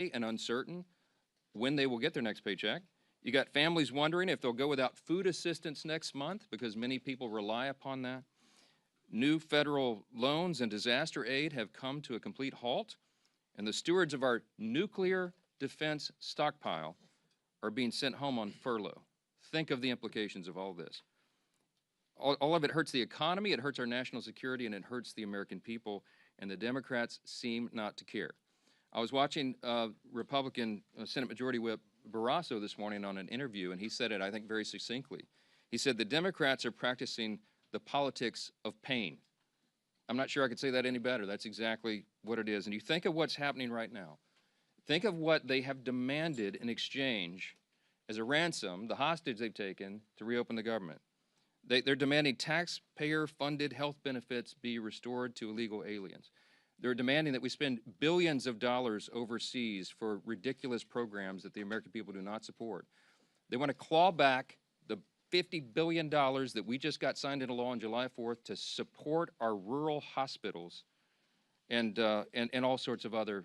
and uncertain when they will get their next paycheck. You got families wondering if they'll go without food assistance next month because many people rely upon that. New federal loans and disaster aid have come to a complete halt, and the stewards of our nuclear defense stockpile are being sent home on furlough. Think of the implications of all this. All of it hurts the economy, it hurts our national security, and it hurts the American people, and the Democrats seem not to care. I was watching Republican Senate Majority Whip Barrasso this morning on an interview, and he said it, I think, very succinctly. He said the Democrats are practicing the politics of pain. I'm not sure I could say that any better. That's exactly what it is. And you think of what's happening right now. Think of what they have demanded in exchange as a ransom, the hostage they've taken to reopen the government. They're demanding taxpayer-funded health benefits be restored to illegal aliens. They're demanding that we spend billions of dollars overseas for ridiculous programs that the American people do not support. They want to claw back the $50 billion that we just got signed into law on July 4th to support our rural hospitals and all sorts of other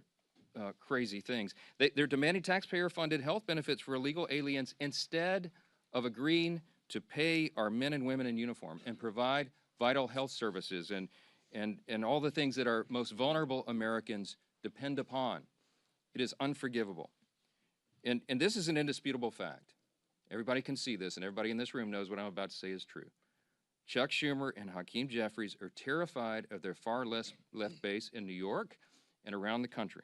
crazy things. They're demanding taxpayer-funded health benefits for illegal aliens instead of agreeing to pay our men and women in uniform and provide vital health services and all the things that our most vulnerable Americans depend upon. It is unforgivable. And this is an indisputable fact. Everybody can see this, and everybody in this room knows what I'm about to say is true. Chuck Schumer and Hakeem Jeffries are terrified of their far left base in New York and around the country.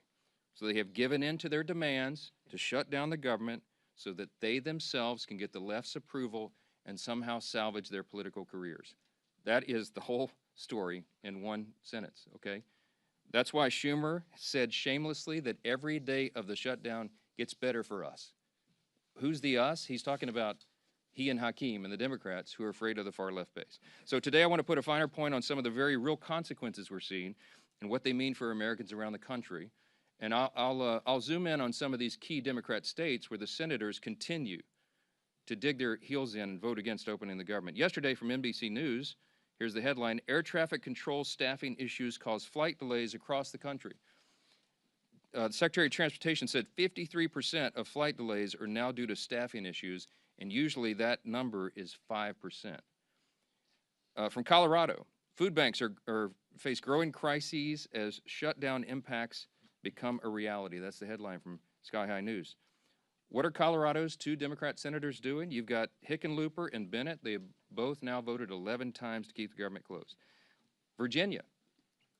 So they have given in to their demands to shut down the government so that they themselves can get the left's approval and somehow salvage their political careers. That is the whole story in one sentence, okay? That's why Schumer said shamelessly that every day of the shutdown gets better for us. Who's the us? He's talking about he and Hakeem and the Democrats who are afraid of the far left base. So today I want to put a finer point on some of the very real consequences we're seeing and what they mean for Americans around the country. And I'll zoom in on some of these key Democrat states where the senators continue to dig their heels in and vote against opening the government. Yesterday from NBC News, here's the headline: air traffic control staffing issues cause flight delays across the country. The Secretary of Transportation said 53% of flight delays are now due to staffing issues, and usually that number is 5%. From Colorado, food banks face growing crises as shutdown impacts become a reality. That's the headline from Sky High News. What are Colorado's two Democrat senators doing? You've got Hickenlooper and Bennett. They have both now voted 11 times to keep the government closed. Virginia,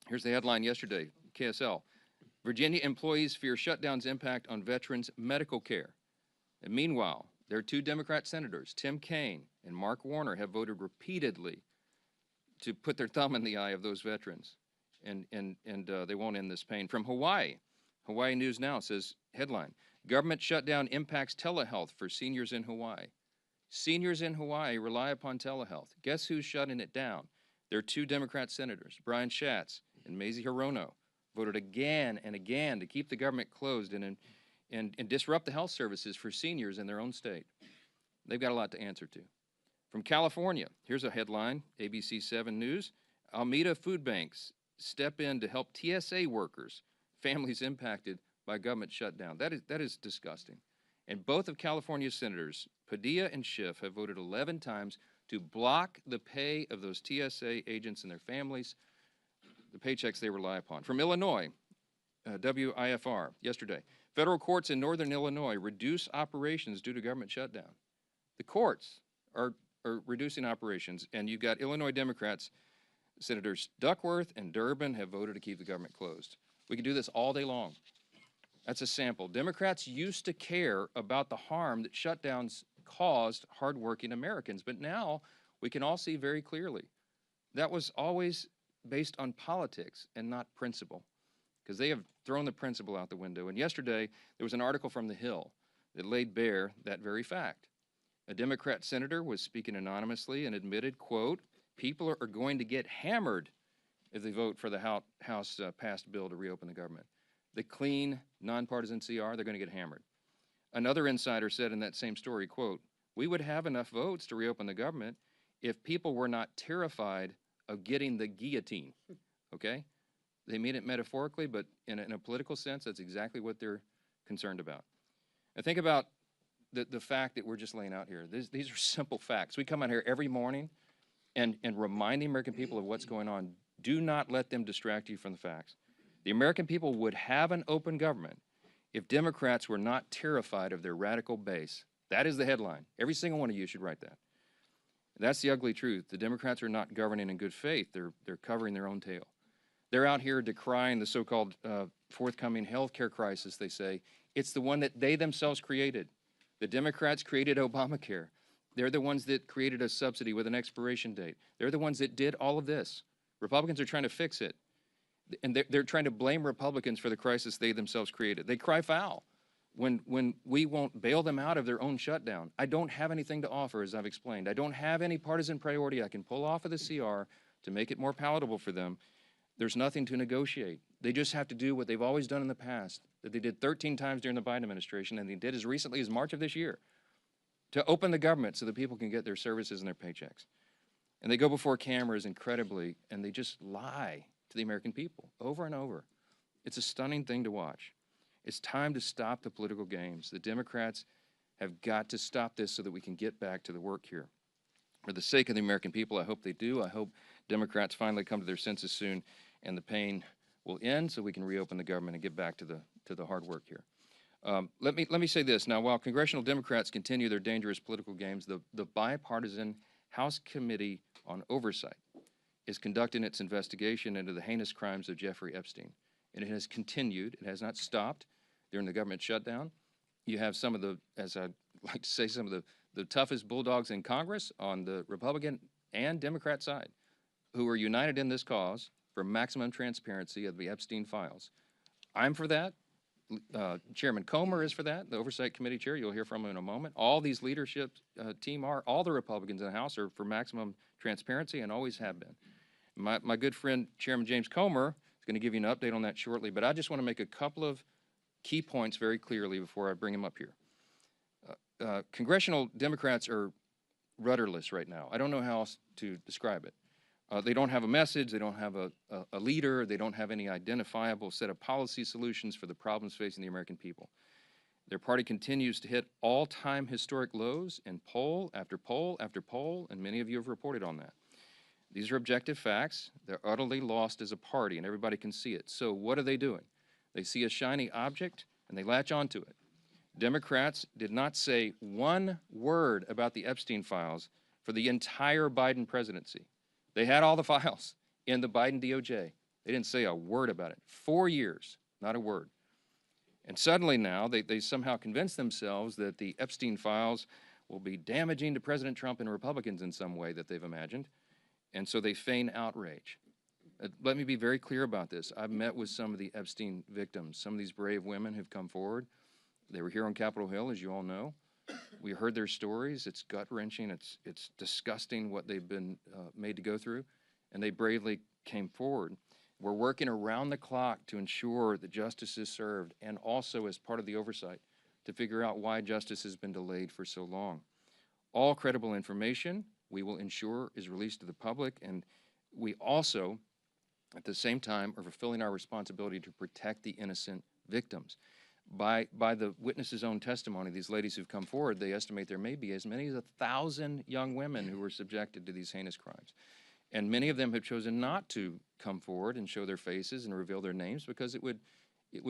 here's the headline yesterday, KSL. Virginia employees fear shutdown's impact on veterans' medical care. And meanwhile, their two Democrat senators, Tim Kaine and Mark Warner, have voted repeatedly to put their thumb in the eye of those veterans, and they won't end this pain. From Hawaii, Hawaii News Now says, headline, government shutdown impacts telehealth for seniors in Hawaii. Seniors in Hawaii rely upon telehealth. Guess who's shutting it down? Their two Democrat senators, Brian Schatz and Mazie Hirono, voted again and again to keep the government closed and disrupt the health services for seniors in their own state. They've got a lot to answer to. From California, here's a headline, ABC 7 News. Alameda food banks step in to help TSA workers, families impacted by government shutdown. That is disgusting. And both of California's senators, Padilla and Schiff, have voted 11 times to block the pay of those TSA agents and their families, the paychecks they rely upon. From Illinois, WIFR, yesterday, federal courts in northern Illinois reduce operations due to government shutdown. The courts are reducing operations, and you've got Illinois Democrats, Senators Duckworth and Durbin have voted to keep the government closed. We can do this all day long. That's a sample. Democrats used to care about the harm that shutdowns caused hardworking Americans, but now we can all see very clearly that was always based on politics and not principle, because they have thrown the principle out the window. And yesterday, there was an article from The Hill that laid bare that very fact. A Democrat senator was speaking anonymously and admitted, quote, people are going to get hammered if they vote for the House passed bill to reopen the government. The clean, nonpartisan CR, they're going to get hammered. Another insider said in that same story, quote, we would have enough votes to reopen the government if people were not terrified of getting the guillotine, okay? They mean it metaphorically, but in a political sense, that's exactly what they're concerned about. And think about the fact that we're just laying out here. These are simple facts. We come out here every morning and remind the American people of what's going on. Do not let them distract you from the facts. The American people would have an open government if Democrats were not terrified of their radical base. That is the headline. Every single one of you should write that. That's the ugly truth. The Democrats are not governing in good faith. They're covering their own tail. They're out here decrying the so-called forthcoming health care crisis, they say. It's the one that they themselves created. The Democrats created Obamacare. They're the ones that created a subsidy with an expiration date. They're the ones that did all of this. Republicans are trying to fix it. And they're trying to blame Republicans for the crisis they themselves created. They cry foul when we won't bail them out of their own shutdown. I don't have anything to offer, as I've explained. I don't have any partisan priority I can pull off of the CR to make it more palatable for them. There's nothing to negotiate. They just have to do what they've always done in the past, that they did 13 times during the Biden administration, and they did as recently as March of this year, to open the government so that people can get their services and their paychecks. And they go before cameras incredibly, and they just lie to the American people over and over. It's a stunning thing to watch. It's time to stop the political games. The Democrats have got to stop this so that we can get back to the work here. For the sake of the American people, I hope they do. I hope Democrats finally come to their senses soon and the pain will end so we can reopen the government and get back to the hard work here. Let me say this. Now, while congressional Democrats continue their dangerous political games, the bipartisan House Committee on Oversight is conducting its investigation into the heinous crimes of Jeffrey Epstein. And it has continued. It has not stopped during the government shutdown. You have some of the, as I like to say, some of the toughest bulldogs in Congress on the Republican and Democrat side who are united in this cause for maximum transparency of the Epstein files. I'm for that. Chairman Comer is for that, the Oversight Committee chair. You'll hear from him in a moment. All these leadership team are, all the Republicans in the House are for maximum transparency and always have been. My good friend, Chairman James Comer, is going to give you an update on that shortly, but I just want to make a couple of key points very clearly before I bring him up here. Congressional Democrats are rudderless right now. I don't know how else to describe it. They don't have a message, they don't have a leader, they don't have any identifiable set of policy solutions for the problems facing the American people. Their party continues to hit all-time historic lows in poll after poll after poll, and many of you have reported on that. These are objective facts. They're utterly lost as a party, and everybody can see it. So what are they doing? They see a shiny object, and they latch onto it. Democrats did not say one word about the Epstein files for the entire Biden presidency. They had all the files in the Biden DOJ. They didn't say a word about it. 4 years, not a word. And suddenly now, they somehow convinced themselves that the Epstein files will be damaging to President Trump and Republicans in some way that they've imagined. And so they feign outrage. Let me be very clear about this. I've met with some of the Epstein victims, some of these brave women who've come forward. They were here on Capitol Hill, as you all know. We heard their stories. It's gut-wrenching. It's disgusting what they've been made to go through, and they bravely came forward. We're working around the clock to ensure that justice is served, and also as part of the oversight to figure out why justice has been delayed for so long. All credible information we will ensure is released to the public, and we also, at the same time, are fulfilling our responsibility to protect the innocent victims. By the witnesses' own testimony, these ladies who've come forward, they estimate there may be as many as 1,000 young women who were subjected to these heinous crimes. And many of them have chosen not to come forward and show their faces and reveal their names because it would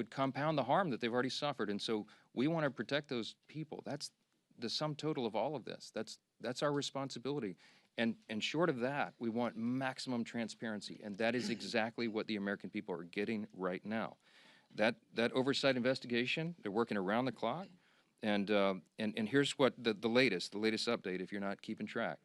compound the harm that they've already suffered. And so we want to protect those people. That's the sum total of all of this. That's our responsibility. And short of that, we want maximum transparency. And that is exactly what the American people are getting right now. That oversight investigation, they're working around the clock. And here's what the latest update, if you're not keeping track.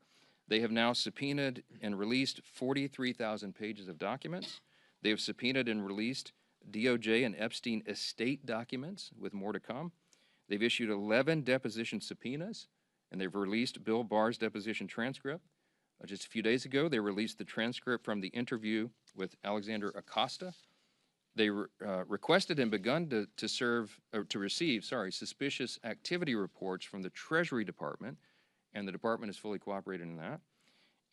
They have now subpoenaed and released 43,000 pages of documents. They have subpoenaed and released DOJ and Epstein estate documents, with more to come. They've issued 11 deposition subpoenas, and they've released Bill Barr's deposition transcript. Just a few days ago, they released the transcript from the interview with Alexander Acosta. They requested and begun to receive suspicious activity reports from the Treasury Department, and the department has fully cooperated in that.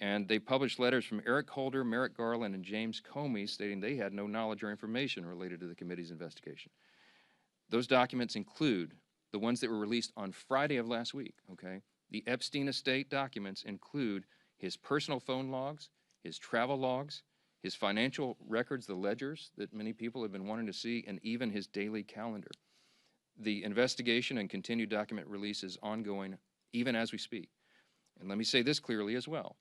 And they published letters from Eric Holder, Merrick Garland, and James Comey stating they had no knowledge or information related to the committee's investigation. Those documents include the ones that were released on Friday of last week, okay? The Epstein estate documents include his personal phone logs, his travel logs, his financial records, the ledgers that many people have been wanting to see, and even his daily calendar. The investigation and continued document release is ongoing even as we speak. And let me say this clearly as well.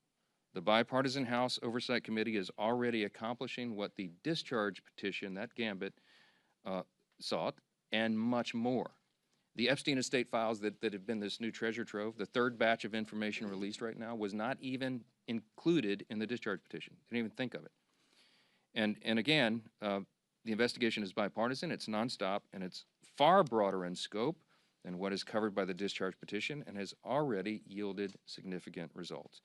The bipartisan House Oversight Committee is already accomplishing what the discharge petition, that gambit, sought, and much more. The Epstein estate files that have been this new treasure trove, the third batch of information released right now, was not even included in the discharge petition. Didn't even think of it. And again, the investigation is bipartisan, it's nonstop, and it's far broader in scope than what is covered by the discharge petition and has already yielded significant results.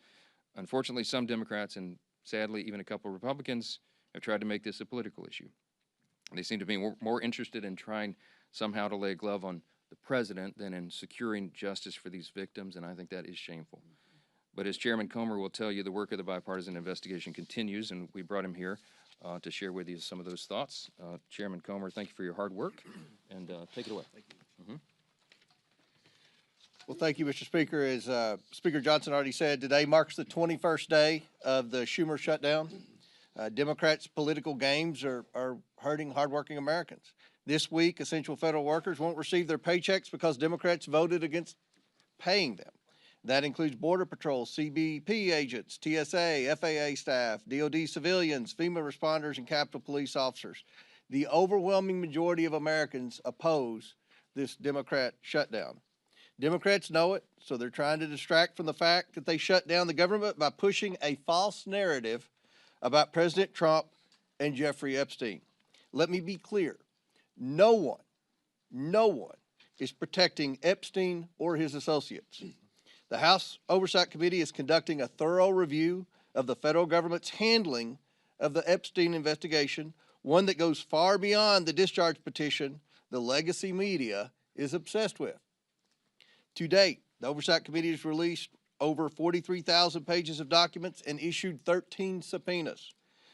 Unfortunately, some Democrats and sadly even a couple of Republicans have tried to make this a political issue. They seem to be more interested in trying somehow to lay a glove on the president than in securing justice for these victims, and I think that is shameful. But as Chairman Comer will tell you, the work of the bipartisan investigation continues, and we brought him here to share with you some of those thoughts. Chairman Comer, thank you for your hard work, and take it away. Thank you. Well, thank you, Mr. Speaker. As Speaker Johnson already said, today marks the 21st day of the Schumer shutdown. Democrats' political games are hurting hardworking Americans. This week, essential federal workers won't receive their paychecks because Democrats voted against paying them. That includes Border Patrol, CBP agents, TSA, FAA staff, DOD civilians, FEMA responders, and Capitol Police officers. The overwhelming majority of Americans oppose this Democrat shutdown. Democrats know it, so they're trying to distract from the fact that they shut down the government by pushing a false narrative about President Trump and Jeffrey Epstein. Let me be clear. No one is protecting Epstein or his associates. The House Oversight Committee is conducting a thorough review of the federal government's handling of the Epstein investigation, one that goes far beyond the discharge petition the legacy media is obsessed with. To date, the Oversight Committee has released over 43,000 pages of documents and issued 13 subpoenas.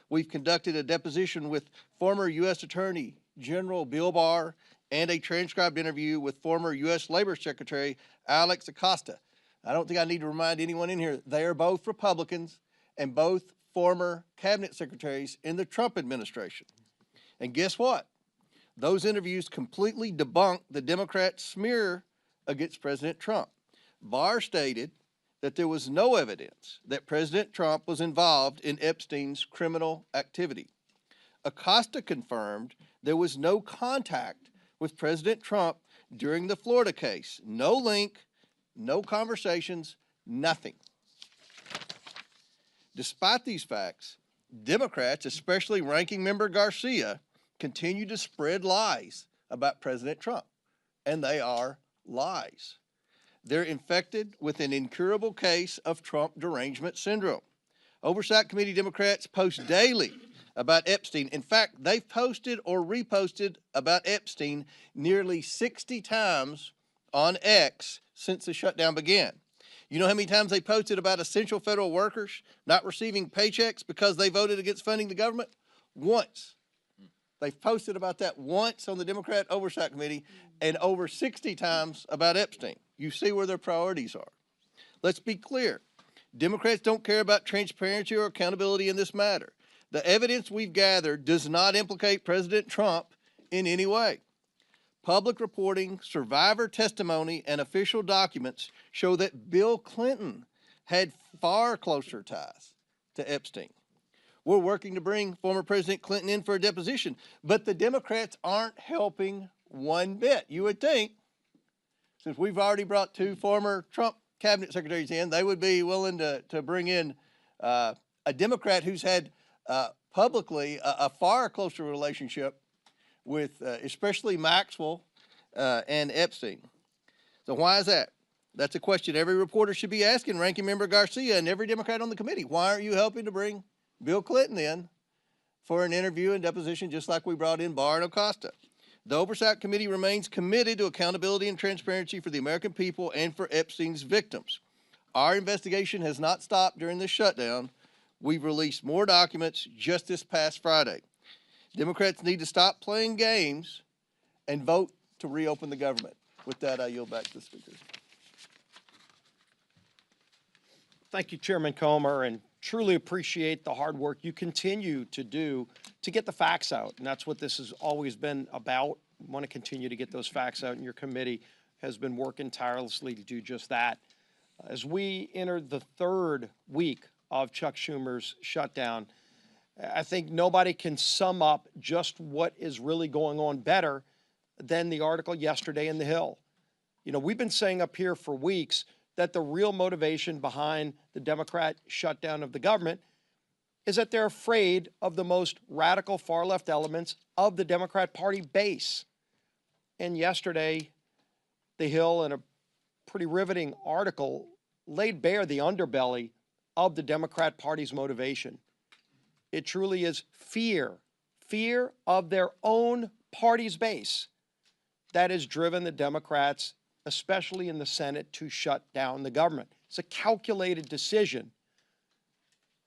We've conducted a deposition with former U.S. Attorney General Bill Barr and a transcribed interview with former U.S. Labor Secretary Alex Acosta. I don't think I need to remind anyone in here, they are both Republicans and both former cabinet secretaries in the Trump administration. And guess what? Those interviews completely debunked the Democrat smear against President Trump. Barr stated that there was no evidence that President Trump was involved in Epstein's criminal activity. Acosta confirmed there was no contact with President Trump during the Florida case. No link, no conversations, nothing. Despite these facts, Democrats, especially Ranking Member Garcia, continue to spread lies about President Trump, and they are lies. They're infected with an incurable case of Trump derangement syndrome. Oversight Committee Democrats post daily about Epstein. In fact, they've posted or reposted about Epstein nearly 60 times on X since the shutdown began. You know how many times they posted about essential federal workers not receiving paychecks because they voted against funding the government? Once. They've posted about that once on the Democrat Oversight Committee and over 60 times about Epstein. You see where their priorities are. Let's be clear. Democrats don't care about transparency or accountability in this matter. The evidence we've gathered does not implicate President Trump in any way. Public reporting, survivor testimony, and official documents show that Bill Clinton had far closer ties to Epstein. We're working to bring former President Clinton in for a deposition, but the Democrats aren't helping one bit. You would think, since we've already brought two former Trump cabinet secretaries in, they would be willing to bring in a Democrat who's had publicly a far closer relationship with especially Maxwell and Epstein. So why is that? That's a question every reporter should be asking Ranking Member Garcia and every Democrat on the committee. Why aren't you helping to bring Bill Clinton in for an interview and deposition just like we brought in Barr and Acosta? The Oversight Committee remains committed to accountability and transparency for the American people and for Epstein's victims. Our investigation has not stopped during this shutdown. We've released more documents just this past Friday. Democrats need to stop playing games and vote to reopen the government. With that, I yield back to the speaker. Thank you, Chairman Comer, and truly appreciate the hard work you continue to do to get the facts out. And that's what this has always been about. We want to continue to get those facts out, and your committee has been working tirelessly to do just that. As we enter the third week of Chuck Schumer's shutdown, I think nobody can sum up just what is really going on better than the article yesterday in The Hill. You know, we've been saying up here for weeks that the real motivation behind the Democrat shutdown of the government is that they're afraid of the most radical far-left elements of the Democrat Party base. And yesterday, The Hill, in a pretty riveting article, laid bare the underbelly of the Democrat Party's motivation. It truly is fear of their own party's base that has driven the Democrats, especially in the Senate, to shut down the government. It's a calculated decision.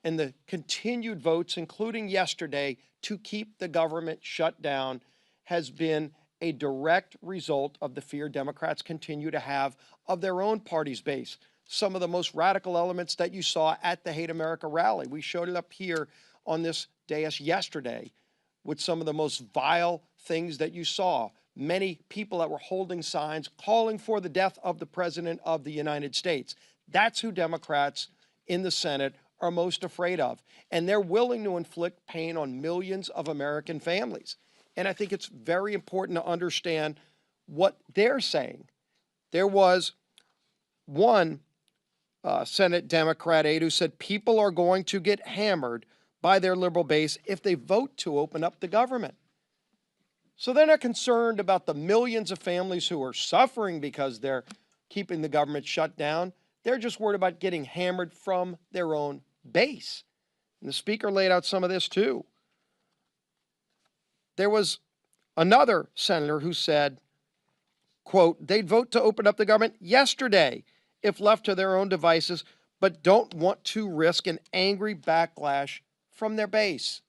And the continued votes, including yesterday, to keep the government shut down has been a direct result of the fear Democrats continue to have of their own party's base. Some of the most radical elements that you saw at the Hate America rally. We showed it up here on this dais yesterday with some of the most vile things that you saw. Many people that were holding signs calling for the death of the President of the United States. That's who Democrats in the Senate are most afraid of. And they're willing to inflict pain on millions of American families. And I think it's very important to understand what they're saying. There was one Senate Democrat aide who said people are going to get hammered by their liberal base if they vote to open up the government. So they're not concerned about the millions of families who are suffering because they're keeping the government shut down. They're just worried about getting hammered from their own base. And the speaker laid out some of this too. There was another senator who said, quote, they'd vote to open up the government yesterday if left to their own devices, but don't want to risk an angry backlash from their base.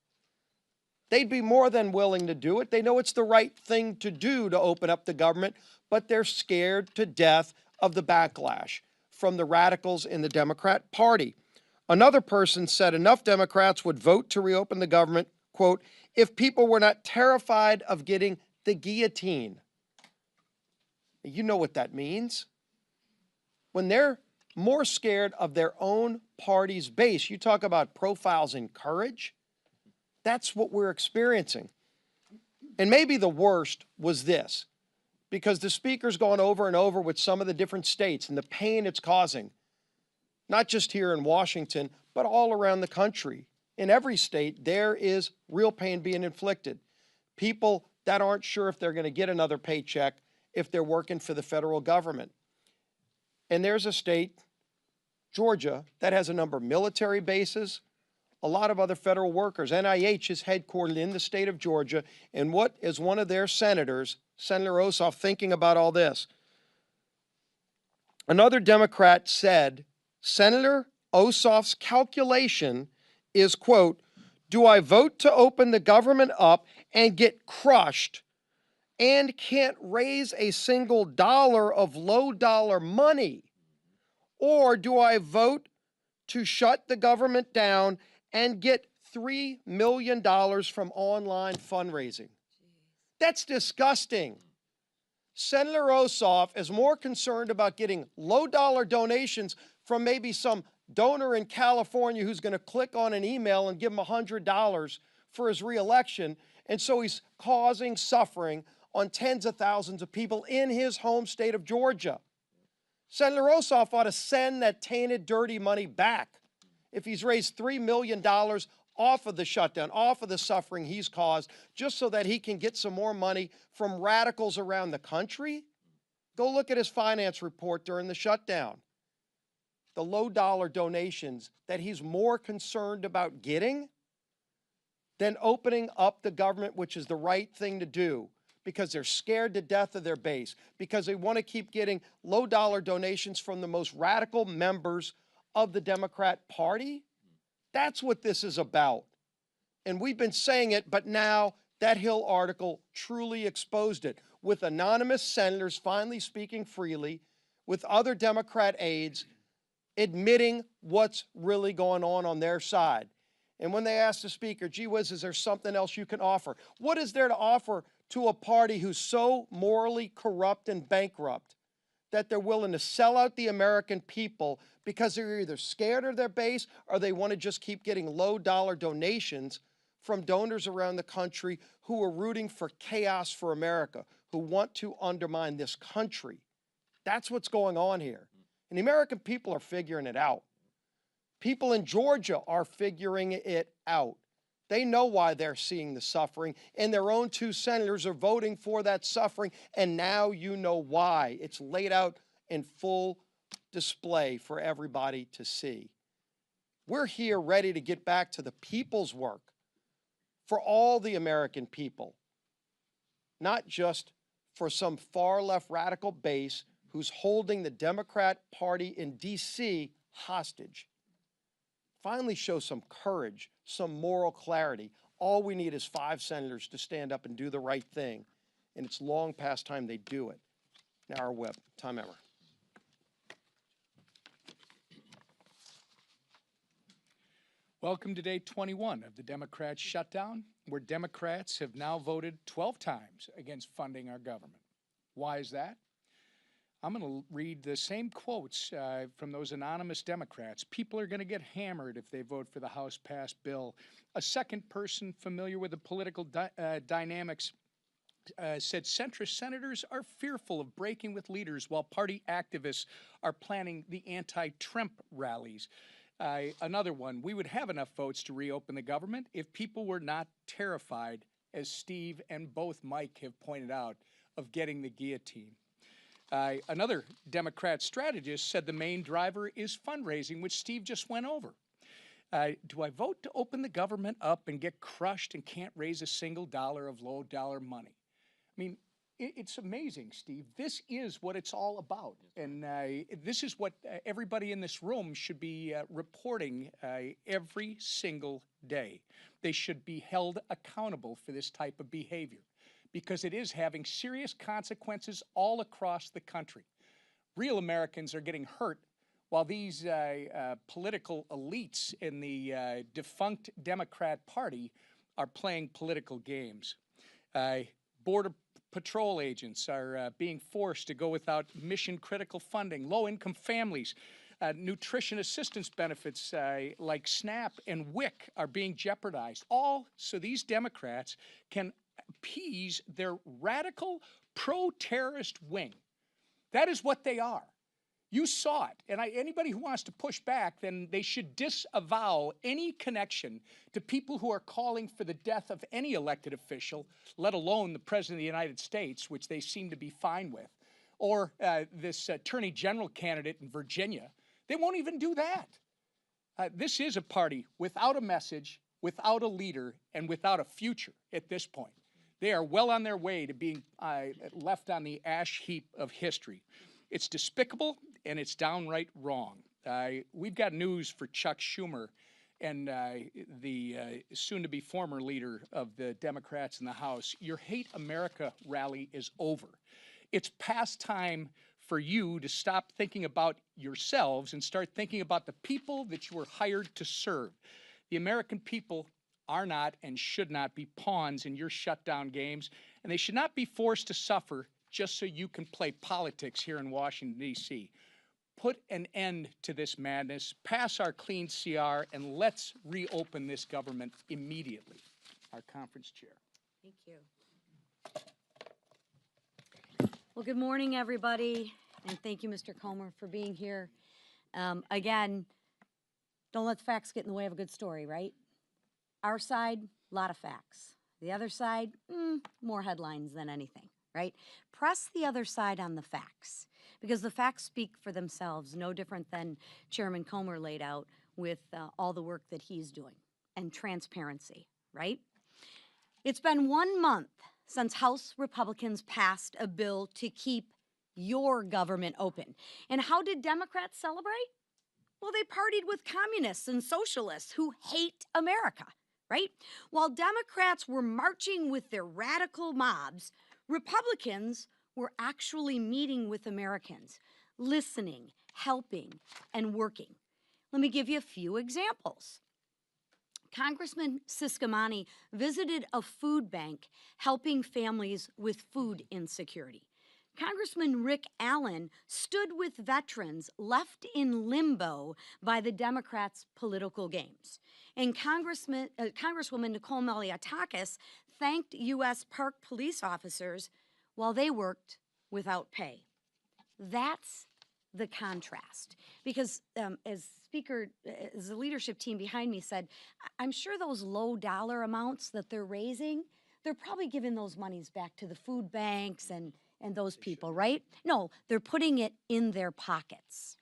They'd be more than willing to do it. They know it's the right thing to do to open up the government, but they're scared to death of the backlash from the radicals in the Democrat Party. Another person said enough Democrats would vote to reopen the government, quote, if people were not terrified of getting the guillotine. You know what that means. When they're more scared of their own party's base, you talk about profiles in courage. That's what we're experiencing. And maybe the worst was this, because the speaker's gone over and over with some of the different states and the pain it's causing, not just here in Washington, but all around the country. In every state, there is real pain being inflicted. People that aren't sure if they're going to get another paycheck if they're working for the federal government. And there's a state, Georgia, that has a number of military bases, a lot of other federal workers. NIH is headquartered in the state of Georgia. And what is one of their senators, Senator Ossoff, thinking about all this? Another Democrat said, Senator Ossoff's calculation is, quote, do I vote to open the government up and get crushed and can't raise a single dollar of low dollar money? Or do I vote to shut the government down and get $3 million from online fundraising? That's disgusting. Senator Ossoff is more concerned about getting low dollar donations from maybe some donor in California who's going to click on an email and give him $100 for his reelection. And so he's causing suffering on tens of thousands of people in his home state of Georgia. Senator Ossoff ought to send that tainted, dirty money back. If he's raised $3 million off of the shutdown, off of the suffering he's caused, just so that he can get some more money from radicals around the country, go look at his finance report during the shutdown. The low-dollar donations that he's more concerned about getting than opening up the government, which is the right thing to do, because they're scared to death of their base, because they want to keep getting low-dollar donations from the most radical members of the Democrat Party. That's what this is about. And we've been saying it, but now that Hill article truly exposed it. with anonymous senators finally speaking freely, with other Democrat aides admitting what's really going on their side. And when they asked the speaker, gee whiz, is there something else you can offer? What is there to offer to a party who's so morally corrupt and bankrupt that they're willing to sell out the American people because they're either scared of their base or they want to just keep getting low-dollar donations from donors around the country who are rooting for chaos for America, who want to undermine this country? That's what's going on here. And the American people are figuring it out. People in Georgia are figuring it out. They know why they're seeing the suffering, and their own 2 senators are voting for that suffering, and now you know why. It's laid out in full display for everybody to see. We're here ready to get back to the people's work for all the American people, not just for some far-left radical base who's holding the Democrat Party in D.C. hostage. Finally show some courage, some moral clarity. All we need is 5 senators to stand up and do the right thing, and it's long past time they do it. Now our whip. Tom Emmer. Welcome to day 21 of the Democrats' shutdown, where Democrats have now voted 12 times against funding our government. Why is that? I'm going to read the same quotes from those anonymous Democrats. People are going to get hammered if they vote for the House-passed bill. A second person familiar with the political dynamics said centrist senators are fearful of breaking with leaders while party activists are planning the anti-Trump rallies. Another one, we would have enough votes to reopen the government if people were not terrified, as Steve and both Mike have pointed out, of getting the guillotine. Another Democrat strategist said the main driver is fundraising, which Steve just went over. Do I vote to open the government up and get crushed and can't raise a single dollar of low-dollar money? I mean, it's amazing, Steve. This is what it's all about. And this is what everybody in this room should be reporting every single day. They should be held accountable for this type of behavior, because it is having serious consequences all across the country. Real Americans are getting hurt while these political elites in the defunct Democrat Party are playing political games. Border Patrol agents are being forced to go without mission-critical funding. Low-income families, nutrition assistance benefits like SNAP and WIC are being jeopardized, all so these Democrats can appease their radical pro-terrorist wing. That is what they are. You saw it. And anybody who wants to push back, then they should disavow any connection to people who are calling for the death of any elected official, let alone the President of the United States, which they seem to be fine with, or this Attorney General candidate in Virginia. They won't even do that. This is a party without a message, without a leader, and without a future at this point. They are well on their way to being left on the ash heap of history. It's despicable, and it's downright wrong. We've got news for Chuck Schumer and the soon-to-be former leader of the Democrats in the House. Your Hate America rally is over. It's past time for you to stop thinking about yourselves and start thinking about the people that you were hired to serve. The American people are not and should not be pawns in your shutdown games, and they should not be forced to suffer just so you can play politics here in Washington, D.C. Put an end to this madness, pass our clean CR, and let's reopen this government immediately. Our conference chair. Thank you. Well, good morning, everybody, and thank you, Mr. Comer, for being here. Again, don't let the facts get in the way of a good story, right? Our side, a lot of facts. The other side, more headlines than anything, right? Press the other side on the facts, because the facts speak for themselves, no different than Chairman Comer laid out with all the work that he's doing, and transparency, right? It's been 1 month since House Republicans passed a bill to keep your government open. And how did Democrats celebrate? Well, they partied with communists and socialists who hate America, right? While Democrats were marching with their radical mobs, Republicans were actually meeting with Americans, listening, helping, and working. Let me give you a few examples. Congressman Siscomani visited a food bank helping families with food insecurity. Congressman Rick Allen stood with veterans left in limbo by the Democrats' political games. And Congresswoman Nicole Malliotakis thanked U.S. Park police officers while they worked without pay. That's the contrast. Because as the leadership team behind me said, I'm sure those low dollar amounts that they're raising, they're probably giving those monies back to the food banks and those people, right? No, they're putting it in their pockets.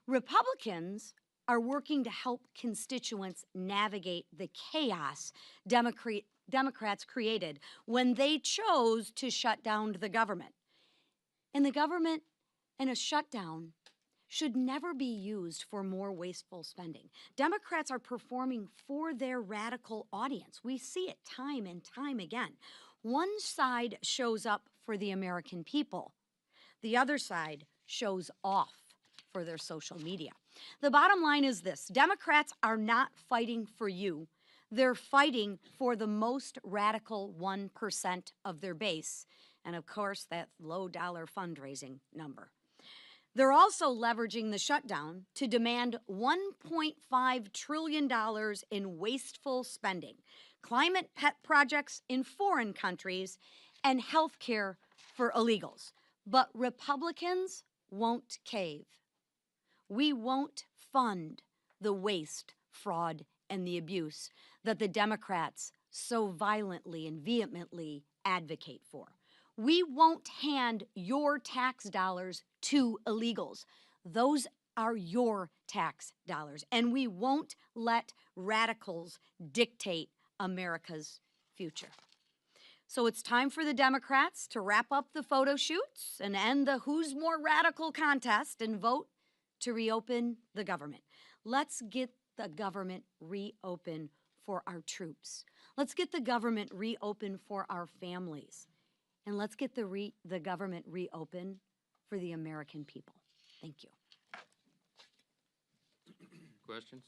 Republicans are working to help constituents navigate the chaos Democrats created when they chose to shut down the government. And the government and a shutdown should never be used for more wasteful spending. Democrats are performing for their radical audience. We see it time and time again. One side shows up for the American people. The other side shows off for their social media. The bottom line is this: Democrats are not fighting for you. They're fighting for the most radical 1% of their base, and of course, that low dollar fundraising number. They're also leveraging the shutdown to demand $1.5 trillion in wasteful spending, climate pet projects in foreign countries, and health care for illegals. But Republicans won't cave. We won't fund the waste, fraud, and the abuse that the Democrats so violently and vehemently advocate for. We won't hand your tax dollars to illegals. Those are your tax dollars. And we won't let radicals dictate America's future. So it's time for the Democrats to wrap up the photo shoots and end the who's more radical contest and vote to reopen the government. Let's get the government reopened for our troops. Let's get the government reopened for our families. And let's get the government reopened for the American people. Thank you. Questions?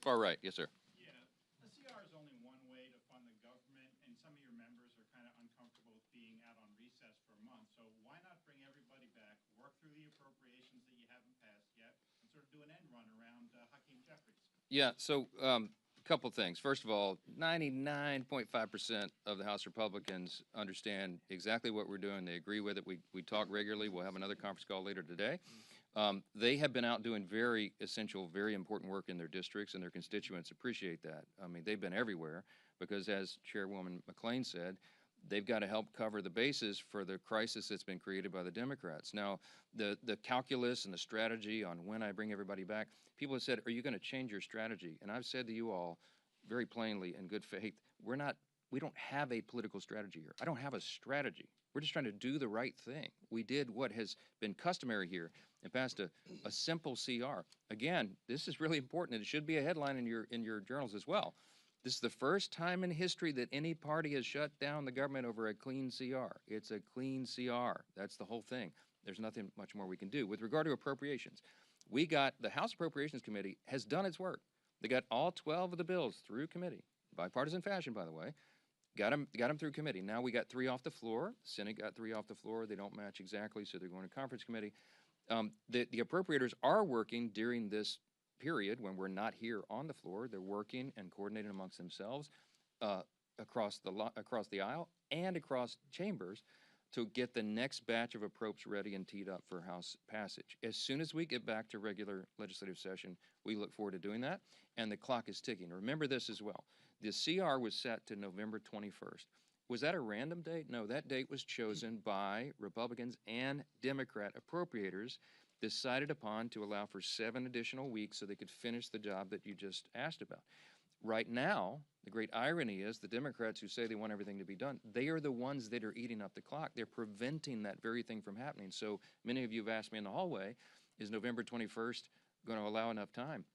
Far right, yes, sir. Yeah, the CR is only one way to fund the government, and some of your members are kind of uncomfortable with being out on recess for a month. So why not bring everybody back, work through the appropriations that you haven't passed yet, and sort of do an end run around Hakeem Jeffries? Yeah, so couple things. First of all, 99.5% of the House Republicans understand exactly what we're doing. They agree with it. We talk regularly. We'll have another conference call later today. They have been out doing very essential, very important work in their districts, and their constituents appreciate that. I mean, they've been everywhere because, as Chairwoman McLean said, they've got to help cover the bases for the crisis that's been created by the Democrats. Now, the calculus and the strategy on when I bring everybody back, people have said, are you going to change your strategy? And I've said to you all very plainly in good faith, we don't have a political strategy here. I don't have a strategy. We're just trying to do the right thing. We did what has been customary here and passed a simple CR. Again, this is really important, and it should be a headline in your journals as well. This is the first time in history that any party has shut down the government over a clean CR. It's a clean CR. That's the whole thing. There's nothing much more we can do. With regard to appropriations, the House Appropriations Committee has done its work. They got all 12 of the bills through committee, bipartisan fashion, by the way. Got them through committee. Now we got 3 off the floor. Senate got 3 off the floor. They don't match exactly, so they're going to conference committee. The appropriators are working during this period when we're not here on the floor. They're working and coordinating amongst themselves across the aisle and across chambers to get the next batch of appropes ready and teed up for House passage. As soon as we get back to regular legislative session, we look forward to doing that, and the clock is ticking. Remember this as well. The CR was set to November 21st. Was that a random date? No, that date was chosen by Republicans and Democrat appropriators, decided upon to allow for 7 additional weeks so they could finish the job that you just asked about. Right now, the great irony is the Democrats who say they want everything to be done, they are the ones that are eating up the clock. They're preventing that very thing from happening. So many of you have asked me in the hallway, is November 21st going to allow enough time?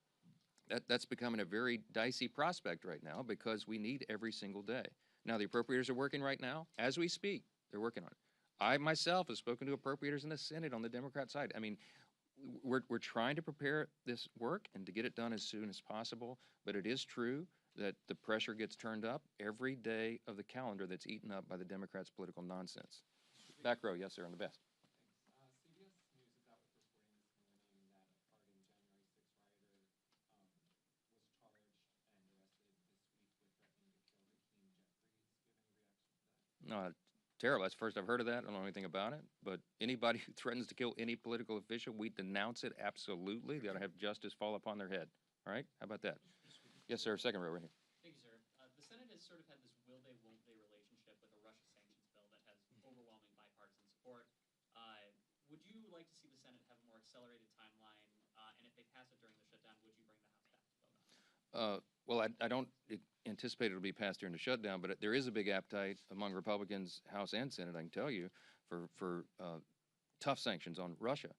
That's becoming a very dicey prospect right now because we need every single day. Now, the appropriators are working right now. As we speak, they're working on it. I myself have spoken to appropriators in the Senate on the Democrat side. I mean, we're trying to prepare this work and to get it done as soon as possible, but it is true that the pressure gets turned up every day of the calendar that's eaten up by the Democrats' political nonsense. Back row, yes, sir, on the best. CBS News is out with reporting this morning that a targeting January 6th rioter was charged and arrested this week with threatening to kill Hakeem Jeffries. Do you have any reaction to that? No, terrible. That's the first I've heard of that. I don't know anything about it. But anybody who threatens to kill any political official, we denounce it absolutely. They ought to have justice fall upon their head. All right? How about that? Yes, sir. Second row right here. Thank you, sir. The Senate has sort of had this will they, won't they relationship with a Russia sanctions bill that has overwhelming bipartisan support. Would you like to see the Senate have a more accelerated timeline? And if they pass it during the shutdown, would you bring the House back to vote on it? Well, I don't anticipate it'll be passed during the shutdown, but there is a big appetite among Republicans, House and Senate, I can tell you, for tough sanctions on Russia.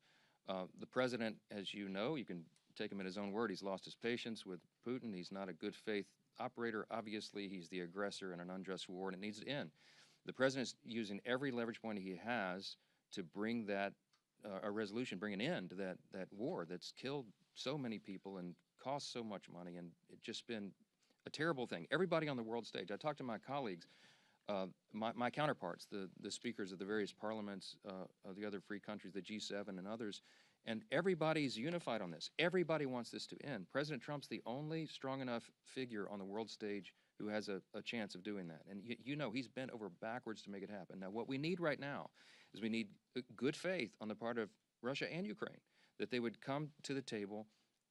The president, as you know, you can take him at his own word, he's lost his patience with Putin. He's not a good faith operator. Obviously, he's the aggressor in an unjust war, and it needs to end. The president's using every leverage point he has to bring that a resolution, bring an end to that war that's killed so many people and cost so much money, and it's just been a terrible thing. Everybody on the world stage, I talked to my colleagues, my counterparts, the speakers of the various parliaments of the other free countries, the G7 and others, and everybody's unified on this. Everybody wants this to end. President Trump's the only strong enough figure on the world stage who has a chance of doing that. And you know, he's bent over backwards to make it happen. Now, what we need right now is we need good faith on the part of Russia and Ukraine, that they would come to the table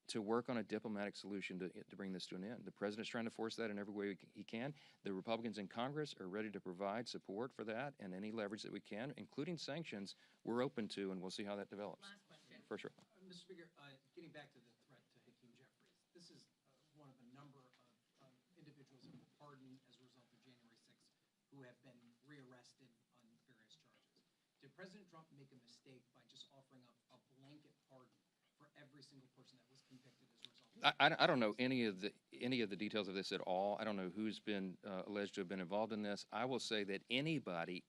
to work on a diplomatic solution to bring this to an end. The president's trying to force that in every way he can. The Republicans in Congress are ready to provide support for that, and any leverage that we can, including sanctions, we're open to, and we'll see how that develops. Last question. For sure. Mr. Speaker, getting back to the threat to Hakeem Jeffries, this is one of a number of individuals who were pardoned as a result of January 6th who have been rearrested on various charges. Did President Trump make a mistake by just offering up a blanket pardon for every single person that was convicted as a result of I don't know any of the details of this at all. I don't know who's been alleged to have been involved in this. I will say that anybody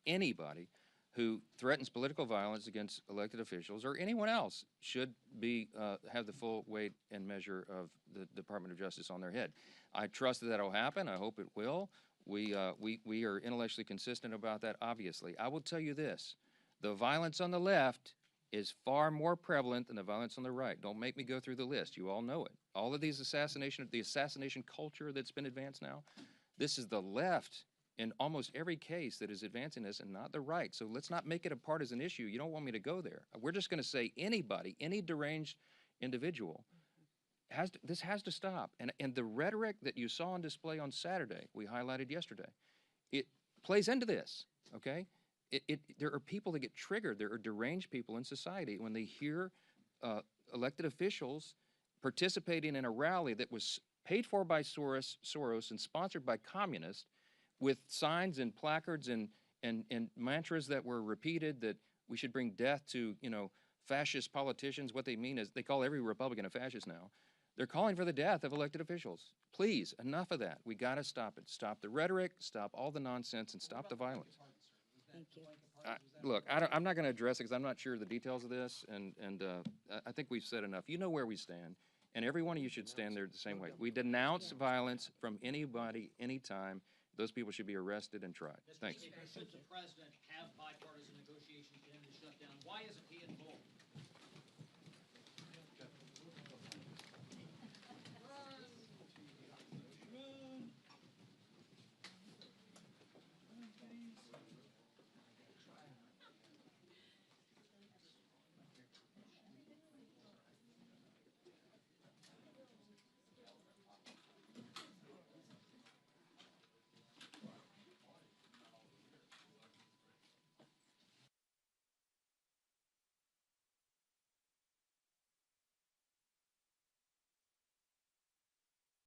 who threatens political violence against elected officials or anyone else should be have the full weight and measure of the Department of Justice on their head. I trust that will happen. I hope it will. We are intellectually consistent about that, obviously. I will tell you this. The violence on the left is far more prevalent than the violence on the right. Don't make me go through the list. You all know it. All of these the assassination culture that's been advanced now, this is the left in almost every case that is advancing this and not the right. So let's not make it a partisan issue. You don't want me to go there. We're just going to say anybody, any deranged individual, this has to stop. And the rhetoric that you saw on display on Saturday, we highlighted yesterday, it plays into this, okay? There are people that get triggered. There are deranged people in society when they hear elected officials participating in a rally that was paid for by Soros and sponsored by communists, with signs and placards and mantras that were repeated that we should bring death to, fascist politicians. What they mean is they call every Republican a fascist now. They're calling for the death of elected officials. Please, enough of that. We got to stop it. Stop the rhetoric, stop all the nonsense, and stop the violence. Thank you. Look, I'm not going to address it because I'm not sure of the details of this, and I think we've said enough. You know where we stand, and every one of you should stand there the same way. We denounce violence from anybody, anytime. Those people should be arrested and tried. Thanks. Should the president have bipartisan negotiations to end the shutdown? Why is it